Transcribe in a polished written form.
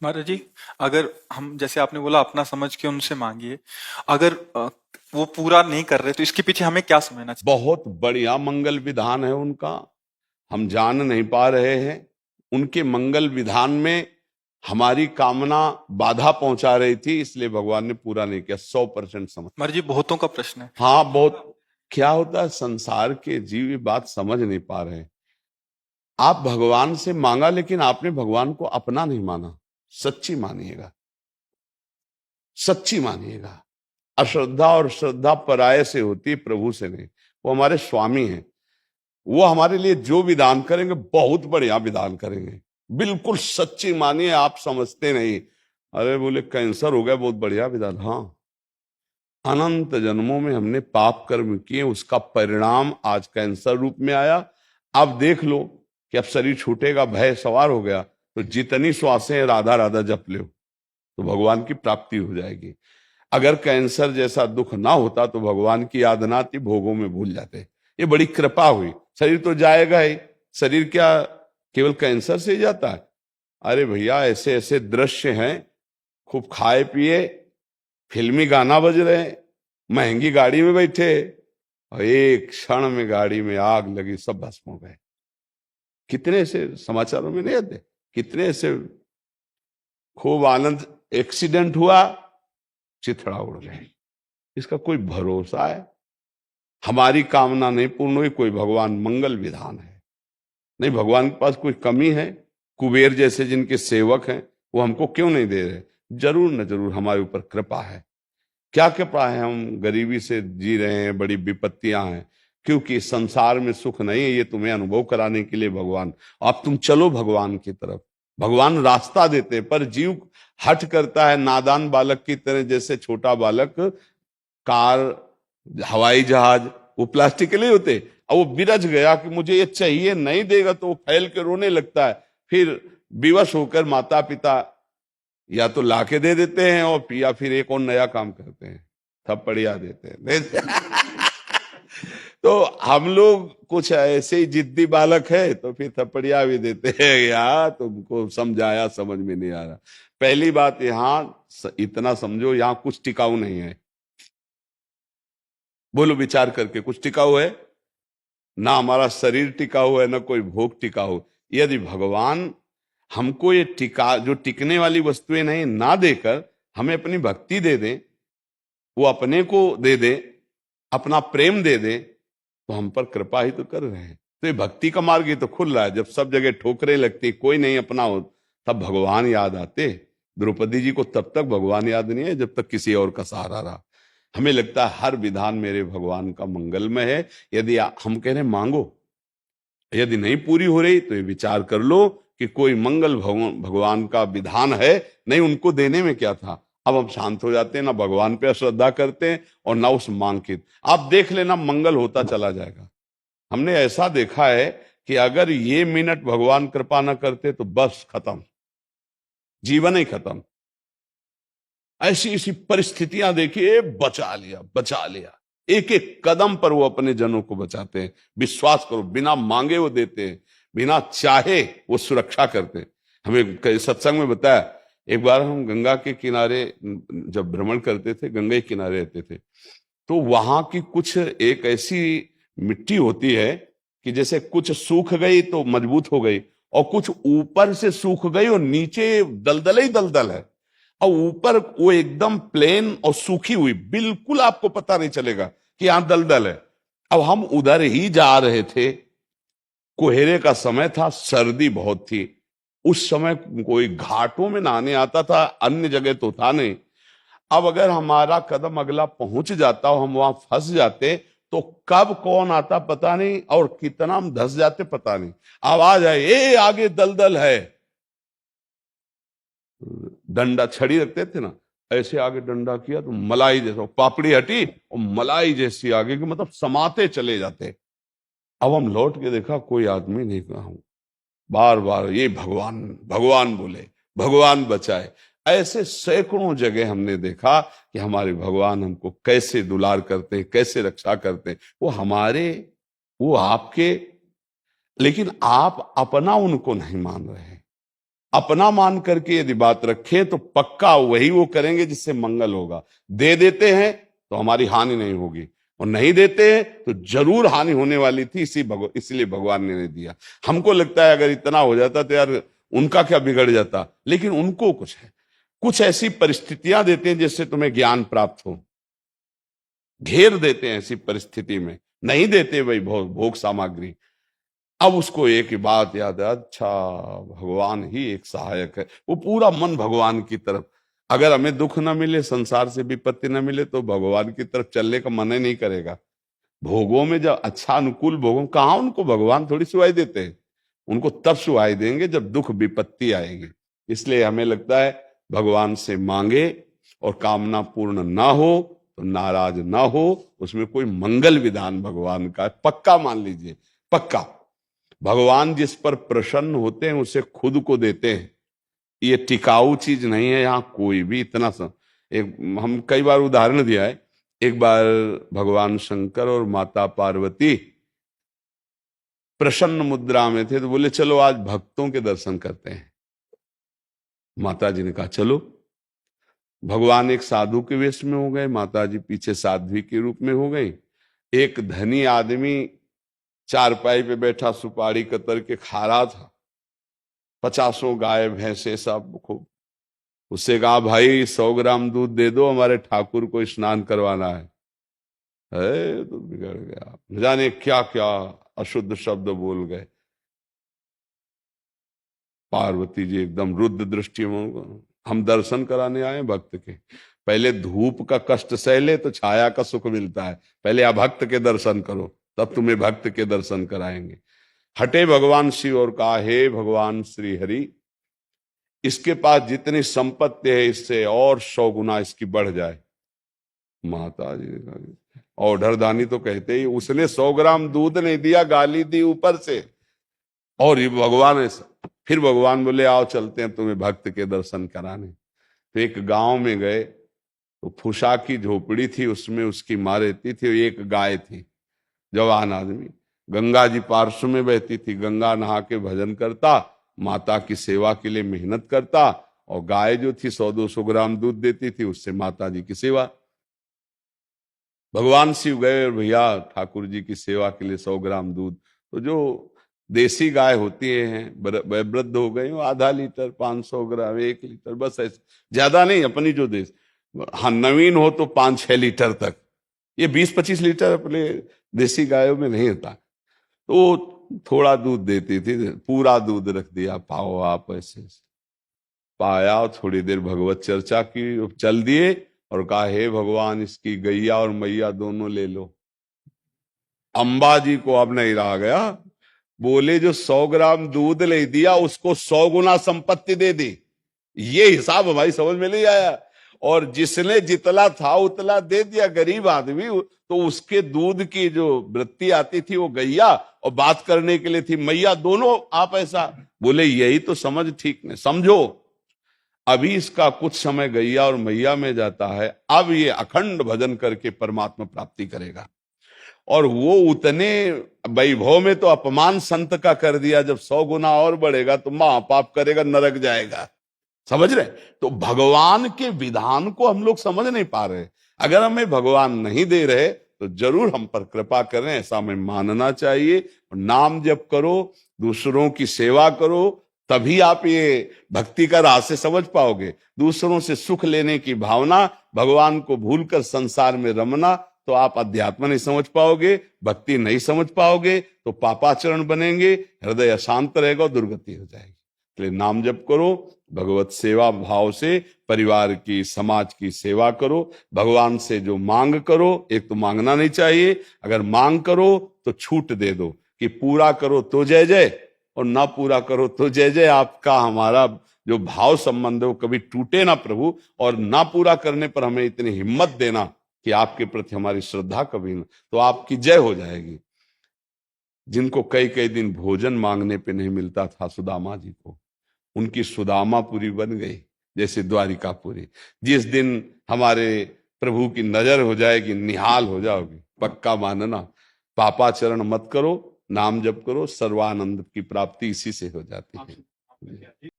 महाराज जी, अगर हम जैसे आपने बोला अपना समझ के उनसे मांगिए, अगर वो पूरा नहीं कर रहे तो इसके पीछे हमें क्या समझना चाहिए? बहुत बढ़िया मंगल विधान है उनका, हम जान नहीं पा रहे हैं। उनके मंगल विधान में हमारी कामना बाधा पहुंचा रही थी, इसलिए भगवान ने पूरा नहीं किया। 100% समझ। महाराज जी, बहुतों का प्रश्न है। हाँ, बहुत। क्या होता है, संसार के जीव ये बात समझ नहीं पा रहे हैं। आप भगवान से मांगा, लेकिन आपने भगवान को अपना नहीं माना। सच्ची मानिएगा, सच्ची मानिएगा। अश्रद्धा और श्रद्धा पराये से होती है, प्रभु से नहीं। वो हमारे स्वामी हैं, वो हमारे लिए जो विधान करेंगे बहुत बढ़िया विधान करेंगे। बिल्कुल सच्ची मानिए, आप समझते नहीं। अरे बोले कैंसर हो गया, बहुत बढ़िया विधान। हाँ, अनंत जन्मों में हमने पाप कर्म किए, उसका परिणाम आज कैंसर रूप में आया। अब देख लो कि अब शरीर छूटेगा, भय सवार हो गया, तो जितनी श्वासें राधा राधा जप लो तो भगवान की प्राप्ति हो जाएगी। अगर कैंसर जैसा दुख ना होता तो भगवान की याद ना आती, भोगों में भूल जाते। ये बड़ी कृपा हुई। शरीर तो जाएगा ही, शरीर क्या केवल कैंसर से ही जाता है? अरे भैया, ऐसे ऐसे दृश्य हैं, खूब खाए पिए, फिल्मी गाना बज रहे हैं, महंगी गाड़ी में बैठे, और एक क्षण में गाड़ी में आग लगी, सब भस्म हो गए। कितने ऐसे समाचारों में नहीं आते? कितने ऐसे खूब आनंद, एक्सीडेंट हुआ, चिथड़ा उड़ गए। इसका कोई भरोसा है? हमारी कामना नहीं पूर्ण हुई, कोई भगवान मंगल विधान है नहीं। भगवान के पास कोई कमी है? कुबेर जैसे जिनके सेवक हैं, वो हमको क्यों नहीं दे रहे? जरूर न जरूर हमारे ऊपर कृपा है। क्या कृपा है? हम गरीबी से जी रहे हैं, बड़ी विपत्तियां हैं, क्योंकि संसार में सुख नहीं है। ये तुम्हें अनुभव कराने के लिए भगवान, अब तुम चलो भगवान की तरफ। भगवान रास्ता देते हैं, पर जीव हठ करता है नादान बालक की तरह। जैसे छोटा बालक कार, हवाई जहाज, वो प्लास्टिक के लिए होते, और वो बिरज गया कि मुझे ये चाहिए, नहीं देगा तो वो फैल के रोने लगता है। फिर विवश होकर माता पिता या तो लाके दे देते हैं, और या फिर एक और नया काम करते हैं, थप्पड़िया देते हैं। तो हम लोग कुछ ऐसे ही जिद्दी बालक है, तो फिर थप्पड़िया भी देते हैं। यार तुमको समझाया, समझ में नहीं आ रहा। पहली बात, यहाँ इतना समझो, यहाँ कुछ टिकाऊ नहीं है। बोलो विचार करके, कुछ टिकाऊ है? ना हमारा शरीर टिकाऊ है, ना कोई भोग टिकाऊ। यदि भगवान हमको ये टिका, जो टिकने वाली वस्तुएं नहीं, ना देकर हमें अपनी भक्ति दे दें, वो अपने को दे दे, अपना प्रेम दे दे, तो हम पर कृपा ही तो कर रहे हैं। तो ये भक्ति का मार्ग ही तो खुल रहा है। जब सब जगह ठोकरें लगती, कोई नहीं अपना हो, तब भगवान याद आते। द्रौपदी जी को तब तक भगवान याद नहीं है जब तक किसी और का सहारा रहा। हमें लगता है हर विधान मेरे भगवान का मंगलमय है। यदि हम कह रहे हैं मांगो, यदि नहीं पूरी हो रही तो ये विचार कर लो कि कोई मंगल भगवान का विधान है नहीं। उनको देने में क्या था? अब हम शांत हो जाते हैं, ना भगवान पे श्रद्धा करते हैं और ना उस मांग की। आप देख लेना, मंगल होता चला जाएगा। हमने ऐसा देखा है कि अगर ये मिनट भगवान कृपा ना करते तो बस खत्म, जीवन ही खत्म। ऐसी ऐसी परिस्थितियां देखिए, बचा लिया, बचा लिया। एक एक कदम पर वो अपने जनों को बचाते हैं। विश्वास करो, बिना मांगे वो देते हैं, बिना चाहे वो सुरक्षा करते हैं। हमें सत्संग में बताया, एक बार हम गंगा के किनारे जब भ्रमण करते थे, गंगा के किनारे रहते थे, तो वहां की कुछ एक ऐसी मिट्टी होती है कि जैसे कुछ सूख गई तो मजबूत हो गई, और कुछ ऊपर से सूख गई और नीचे दलदल ही दलदल है, और ऊपर वो एकदम प्लेन और सूखी हुई, बिल्कुल आपको पता नहीं चलेगा कि यहां दलदल है। अब हम उधर ही जा रहे थे, कोहरे का समय था, सर्दी बहुत थी। उस समय कोई घाटों में नहाने आता था, अन्य जगह तो था नहीं। अब अगर हमारा कदम अगला पहुंच जाता और हम वहां फंस जाते, तो कब कौन आता पता नहीं, और कितना हम धंस जाते पता नहीं। आवाज आए, ए आगे दलदल है। डंडा, छड़ी रखते थे ना, ऐसे आगे डंडा किया तो मलाई जैसा पापड़ी हटी, और मलाई जैसी आगे की, मतलब समाते चले जाते। अब हम लौट के देखा, कोई आदमी नहीं कहा। बार बार ये भगवान भगवान बोले, भगवान बचाए। ऐसे सैकड़ों जगह हमने देखा कि हमारे भगवान हमको कैसे दुलार करते हैं, कैसे रक्षा करते हैं। वो हमारे, वो आपके, लेकिन आप अपना उनको नहीं मान रहे हैं। अपना मान करके यदि बात रखें तो पक्का वही वो करेंगे जिससे मंगल होगा। दे देते हैं तो हमारी हानि नहीं होगी, और नहीं देते हैं तो जरूर हानि होने वाली थी, इसलिए भगवान ने नहीं दिया। हमको लगता है अगर इतना हो जाता तो यार उनका क्या बिगड़ जाता, लेकिन उनको कुछ है, कुछ ऐसी परिस्थितियां देते हैं जिससे तुम्हें ज्ञान प्राप्त हो, घेर देते हैं ऐसी परिस्थिति में, नहीं देते भाई भोग सामग्री। अब उसको एक ही बात याद है, अच्छा भगवान ही एक सहायक है, वो पूरा मन भगवान की तरफ। अगर हमें दुख ना मिले, संसार से विपत्ति ना मिले, तो भगवान की तरफ चलने का मन ही नहीं करेगा। भोगों में जब अच्छा अनुकूल भोगों, कहाँ उनको भगवान थोड़ी सुहाई देते हैं, उनको तब सुहाई देंगे जब दुख विपत्ति आएगी। इसलिए हमें लगता है भगवान से मांगे और कामना पूर्ण ना हो तो नाराज ना हो, उसमें कोई मंगल विधान भगवान का है, पक्का मान लीजिए, पक्का। भगवान जिस पर प्रसन्न होते हैं उसे खुद को देते हैं, ये टिकाऊ चीज नहीं है यहाँ कोई भी। इतना एक हम कई बार उदाहरण दिया है, एक बार भगवान शंकर और माता पार्वती प्रसन्न मुद्रा में थे, तो बोले चलो आज भक्तों के दर्शन करते हैं। माता जी ने कहा चलो। भगवान एक साधु के वेश में हो गए, माता जी पीछे साध्वी के रूप में हो गई। एक धनी आदमी चारपाई पे बैठा सुपारी कतर के खा रहा था, 50 गाय भैंसे सब खूब। उससे कहा भाई 100 ग्राम दूध दे दो, हमारे ठाकुर को स्नान करवाना है। तो बिगड़ गया, न जाने क्या क्या अशुद्ध शब्द बोल गए। पार्वती जी एकदम रुद्र दृष्टि में, हम दर्शन कराने आए भक्त के, पहले धूप का कष्ट सह ले तो छाया का सुख मिलता है, पहले आप भक्त के दर्शन करो तब तुम्हें भक्त के दर्शन कराएंगे। हटे भगवान शिव और कहा हे भगवान श्री हरि, इसके पास जितनी संपत्ति है इससे और 100 गुना इसकी बढ़ जाए। माता जी और ढरदानी तो कहते ही, उसने 100 ग्राम दूध नहीं दिया, गाली दी ऊपर से। और ये भगवान ऐसा, फिर भगवान बोले आओ चलते हैं तुम्हें भक्त के दर्शन कराने। तो एक गांव में गए, तो फुसा की झोपड़ी थी, उसमें उसकी माँ रहती थी, एक गाय थी, जवान आदमी। गंगा जी पार्श्व में बहती थी, गंगा नहा के भजन करता, माता की सेवा के लिए मेहनत करता, और गाय जो थी 100-200 ग्राम दूध देती थी, उससे माता जी की सेवा। भगवान शिव गए और भैया ठाकुर जी की सेवा के लिए 100 ग्राम दूध। तो जो देसी गाय होती हैं वृद्ध हो गई, आधा लीटर, 500 ग्राम, 1 लीटर, बस ऐसे, ज्यादा नहीं। अपनी जो देश, हाँ नवीन हो तो 5-6 लीटर तक, ये 20-25 लीटर अपने देसी गायों में नहीं होता। तो थोड़ा दूध देती थी, पूरा दूध रख दिया, पाओ आप ऐसे। पाया, थोड़ी देर भगवत चर्चा की, चल दिए और कहा हे भगवान इसकी गैया और मैया दोनों ले लो। अंबा जी को अब नहीं रहा गया, बोले जो 100 ग्राम दूध ले दिया उसको 100 गुना संपत्ति दे दी। ये हिसाब हमारी समझ में नहीं आया। और जिसने जितला था उतला दे दिया, गरीब आदमी, तो उसके दूध की जो वृत्ति आती थी वो गैया, और बात करने के लिए थी मैया, दोनों आप ऐसा बोले। यही तो समझ ठीक नहीं, समझो अभी इसका कुछ समय गैया और मैया में जाता है, अब ये अखंड भजन करके परमात्मा प्राप्ति करेगा। और वो उतने वैभव में तो अपमान संत का कर दिया, जब 100 गुना और बढ़ेगा तो महापाप करेगा, नरक जाएगा। समझ रहे? तो भगवान के विधान को हम लोग समझ नहीं पा रहे। अगर हमें भगवान नहीं दे रहे तो जरूर हम पर कृपा करें, ऐसा हमें मानना चाहिए। नाम जप करो, दूसरों की सेवा करो, तभी आप ये भक्ति का रास्ते समझ पाओगे। दूसरों से सुख लेने की भावना, भगवान को भूलकर संसार में रमना, तो आप अध्यात्म नहीं समझ पाओगे, भक्ति नहीं समझ पाओगे, तो पापाचरण बनेंगे, हृदय अशांत रहेगा, दुर्गति हो जाएगी। इसलिए नाम जप करो, भगवत सेवा भाव से परिवार की, समाज की सेवा करो। भगवान से जो मांग करो, एक तो मांगना नहीं चाहिए, अगर मांग करो तो छूट दे दो कि पूरा करो तो जय जय, और ना पूरा करो तो जय जय। आपका हमारा जो भाव संबंध है वो कभी टूटे ना प्रभु, और ना पूरा करने पर हमें इतनी हिम्मत देना कि आपके प्रति हमारी श्रद्धा कभी ना, तो आपकी जय हो जाएगी। जिनको कई कई दिन भोजन मांगने पे नहीं मिलता था सुदामा जी को, उनकी सुदामापुरी बन गई जैसे द्वारिकापुरी। जिस दिन हमारे प्रभु की नजर हो जाएगी, निहाल हो जाओगे, पक्का मानना। पापाचरण मत करो, नाम जप करो, सर्वानंद की प्राप्ति इसी से हो जाती है।